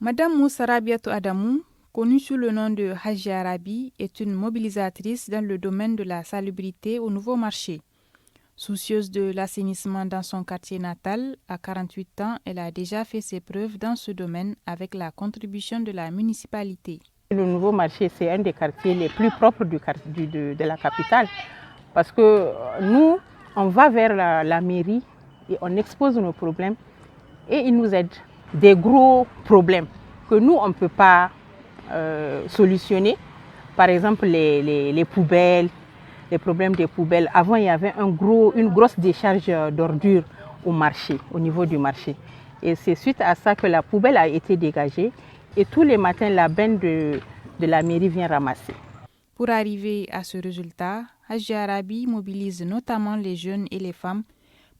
Madame Moussa Rabiatou Adamou, connue sous le nom de Hajia Rabi, est une mobilisatrice dans le domaine de la salubrité au Nouveau Marché. Soucieuse de l'assainissement dans son quartier natal, à 48 ans, elle a déjà fait ses preuves dans ce domaine avec la contribution de la municipalité. Le Nouveau Marché, c'est un des quartiers les plus propres de la capitale parce que nous, on va vers la mairie et on expose nos problèmes et ils nous aident. Des gros problèmes que nous, on ne peut pas solutionner, par exemple les poubelles, les problèmes des poubelles. Avant, il y avait une grosse décharge d'ordures au marché, au niveau du marché. Et c'est suite à ça que la poubelle a été dégagée et tous les matins, la benne de la mairie vient ramasser. Pour arriver à ce résultat, Hajia Rabi mobilise notamment les jeunes et les femmes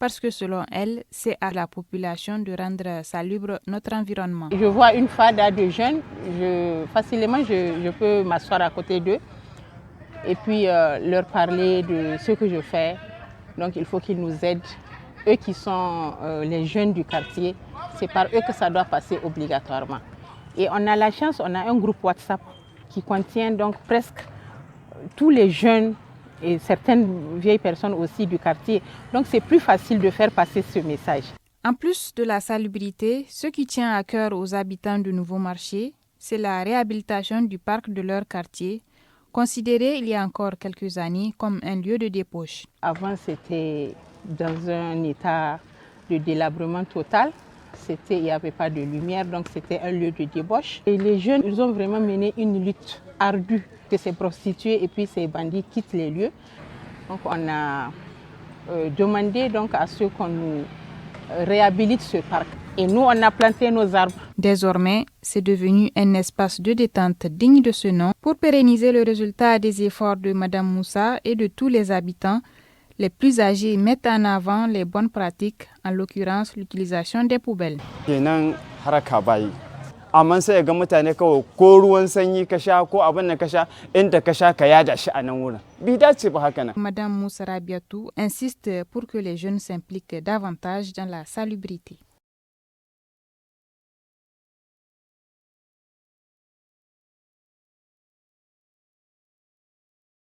parce que selon elle, c'est à la population de rendre salubre notre environnement. Je vois une fada de jeunes, facilement je peux m'asseoir à côté d'eux et puis leur parler de ce que je fais. Donc il faut qu'ils nous aident. Eux qui sont les jeunes du quartier, c'est par eux que ça doit passer obligatoirement. Et on a la chance, on a un groupe WhatsApp qui contient donc presque tous les jeunes et certaines vieilles personnes aussi du quartier. Donc c'est plus facile de faire passer ce message. En plus de la salubrité, ce qui tient à cœur aux habitants du Nouveau Marché, c'est la réhabilitation du parc de leur quartier, considéré il y a encore quelques années comme un lieu de débauche. Avant, c'était dans un état de délabrement total. Il n'y avait pas de lumière, donc c'était un lieu de débauche. Et les jeunes, ils ont vraiment mené une lutte ardue que ces prostituées et puis ces bandits quittent les lieux. Donc on a demandé donc à ceux qu'on nous réhabilite ce parc. Et nous, on a planté nos arbres. Désormais, c'est devenu un espace de détente digne de ce nom. Pour pérenniser le résultat des efforts de Mme Moussa et de tous les habitants, les plus âgés mettent en avant les bonnes pratiques, en l'occurrence l'utilisation des poubelles. Amma sai ga mutane kawai ko ruwan sanyi ka sha ko abin da ka sha inda ka sha ka yada shi a nan wurin bi dace ba haka nan. Madame Moussa Rabiatou insiste pour que les jeunes s'impliquent davantage dans la salubrité.